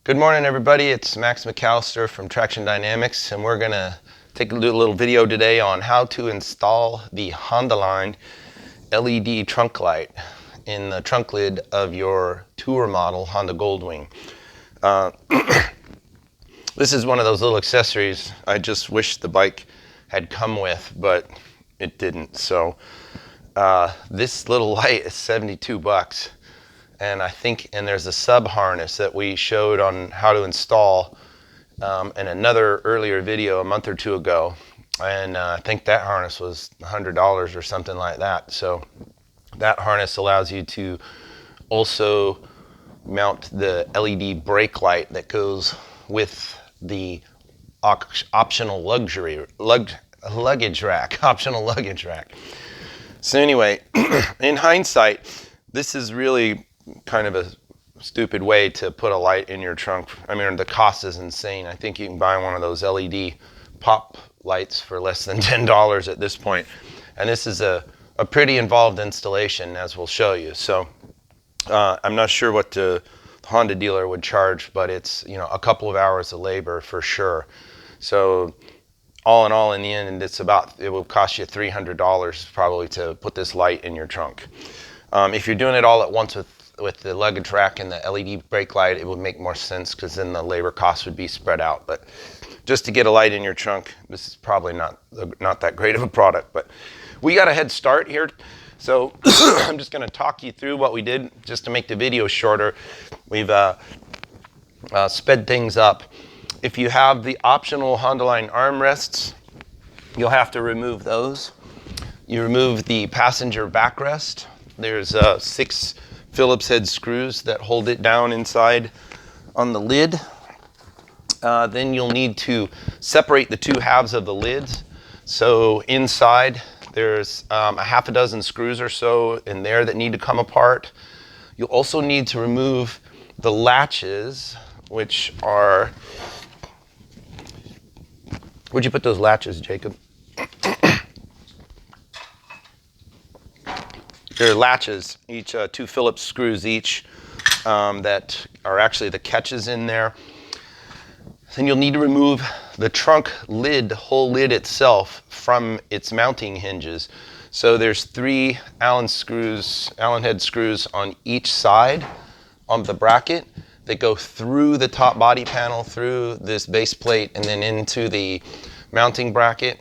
Good morning, everybody. It's Max McAllister from Traction Dynamics, and we're going to take a little video today on how to install the Hondaline LED trunk light in the trunk lid of your tour model Honda Goldwing. This is one of those little accessories I just wish the bike had come with, but it didn't. So this little light is 72 bucks. And there's a sub harness that we showed on how to install in another earlier video a month or two ago. And I think that harness was $100 or something like that. So that harness allows you to also mount the LED brake light that goes with the optional luggage rack. So anyway, in hindsight, this is really kind of a stupid way to put a light in your trunk. I mean, the cost is insane. I think you can buy one of those LED pop lights for less than $10 at this point. And this is a pretty involved installation, as we'll show you. So I'm not sure what the Honda dealer would charge, but it's, you know, a couple of hours of labor for sure. So all in all, in the end, it will cost you $300 probably to put this light in your trunk. If you're doing it all at once with the luggage rack and the LED brake light, it would make more sense because then the labor costs would be spread out. But just to get a light in your trunk, this is probably not that great of a product. But we got a head start here. So I'm just going to talk you through what we did just to make the video shorter. We've sped things up. If you have the optional Hondaline armrests, you'll have to remove those. You remove the passenger backrest. There's 6 Phillips head screws that hold it down inside on the lid. Then you'll need to separate the 2 halves of the lids. So inside there's a half a dozen screws or so in there that need to come apart. You'll also need to remove the latches, which are... Where'd you put those latches, Jacob? There are latches, each 2 Phillips screws each, that are actually the catches in there. Then you'll need to remove the trunk lid, the whole lid itself, from its mounting hinges. So there's 3 Allen head screws on each side of the bracket that go through the top body panel, through this base plate, and then into the mounting bracket.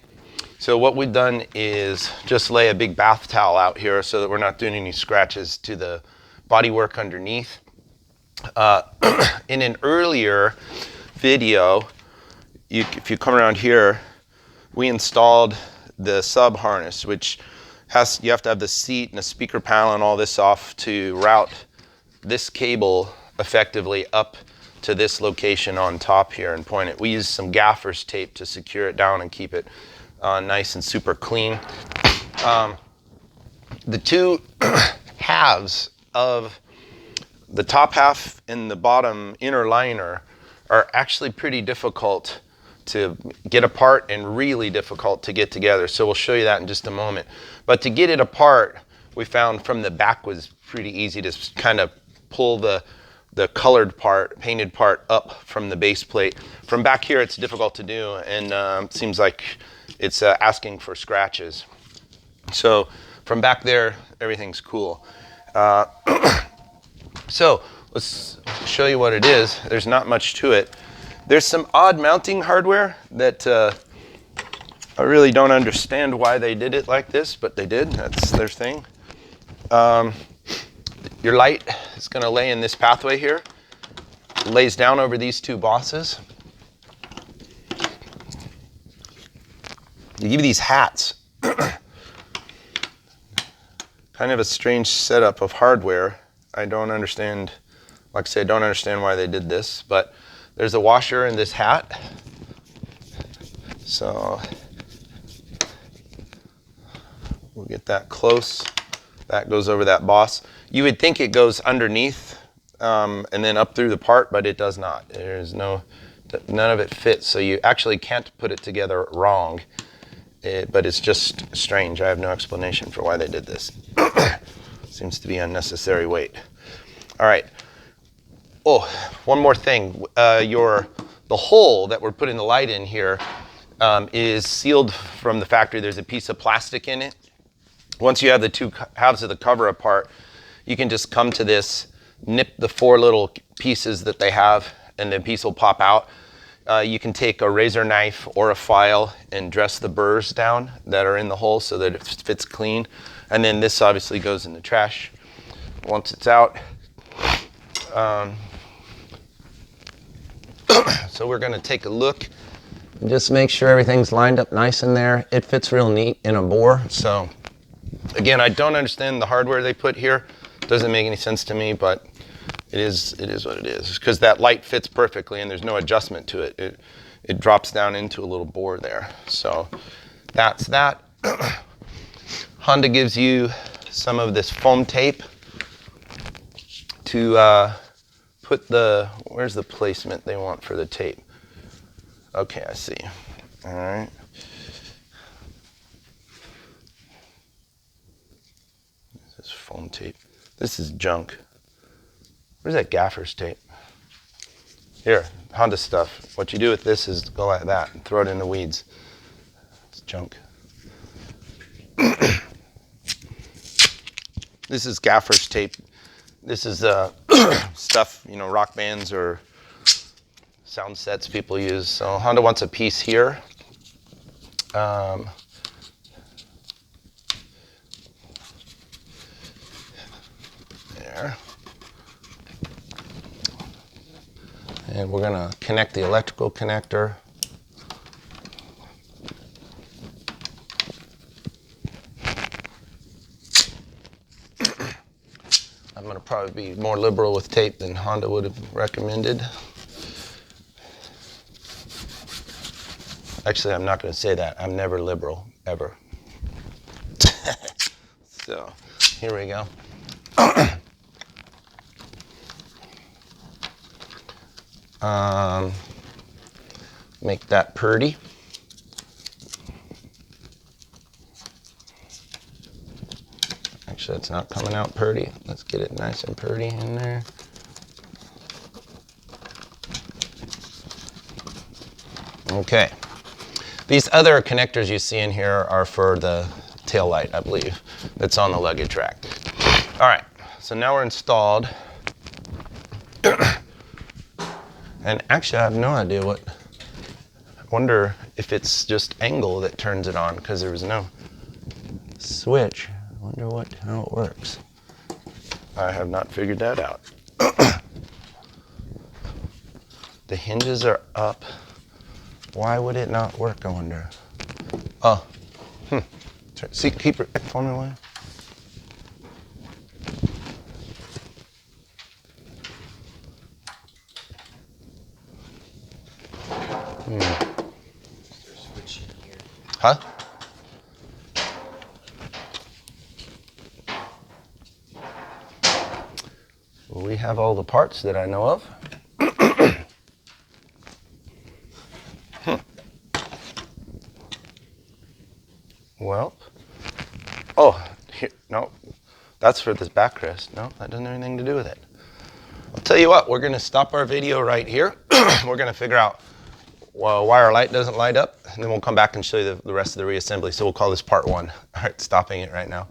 So what we've done is just lay a big bath towel out here so that we're not doing any scratches to the bodywork underneath. In an earlier video, if you come around here, we installed the sub harness, which you have to have the seat and the speaker panel and all this off to route this cable effectively up to this location on top here and point it. We used some gaffer's tape to secure it down and keep it nice and super clean. The 2 halves of the top half and the bottom inner liner are actually pretty difficult to get apart and really difficult to get together. So we'll show you that in just a moment. But to get it apart, we found from the back was pretty easy to kind of pull the colored part, painted part up from the base plate. From back here, it's difficult to do, and seems like it's asking for scratches. So from back there, everything's cool. So let's show you what it is. There's not much to it. There's some odd mounting hardware that I really don't understand why they did it like this, but they did. That's their thing. Your light is going to lay in this pathway here. It lays down over these 2 bosses. They give you these hats. Kind of a strange setup of hardware. I don't understand, like I say, I don't understand why they did this, but there's a washer in this hat. So we'll get that close. That goes over that boss. You would think it goes underneath and then up through the part, but it does not. None of it fits, so you actually can't put it together wrong. But it's just strange. I have no explanation for why they did this. Seems to be unnecessary weight. All right. Oh, one more thing. The hole that we're putting the light in here is sealed from the factory. There's a piece of plastic in it. Once you have the two halves of the cover apart, you can just come to this, nip the 4 little pieces that they have, and the piece will pop out. You can take a razor knife or a file and dress the burrs down that are in the hole so that it fits clean. And then this obviously goes in the trash once it's out. So we're going to take a look and just make sure everything's lined up nice in there. It fits real neat in a bore. So again, I don't understand the hardware they put here. Doesn't make any sense to me, but it is what it is. Because that light fits perfectly and there's no adjustment to it. It drops down into a little bore there. So that's that. Honda gives you some of this foam tape to put where's the placement they want for the tape? Okay, I see. All right. This is foam tape. This is junk. Where's that gaffer's tape? Here, Honda stuff. What you do with this is go like that and throw it in the weeds. It's junk. This is gaffer's tape. This is stuff, rock bands or sound sets people use. So Honda wants a piece here. There. And we're going to connect the electrical connector. I'm going to probably be more liberal with tape than Honda would have recommended. Actually, I'm not going to say that. I'm never liberal, ever. So, here we go. Make that purdy. Actually, it's not coming out purdy. Let's get it nice and purdy in there. Okay. These other connectors you see in here are for the tail light, I believe, that's on the luggage rack. All right, so now we're installed. And actually, I have no idea I wonder if it's just angle that turns it on, because there was no switch. I wonder how it works. I have not figured that out. The hinges are up. Why would it not work, I wonder? Oh, see, keep it for me, William. Huh? Well, we have all the parts that I know of. Well, oh, here, no, that's for this backrest. No, that doesn't have anything to do with it. I'll tell you what, we're going to stop our video right here. We're going to figure out why our light doesn't light up, and then we'll come back and show you the rest of the reassembly. So we'll call this part 1. All right, stopping it right now.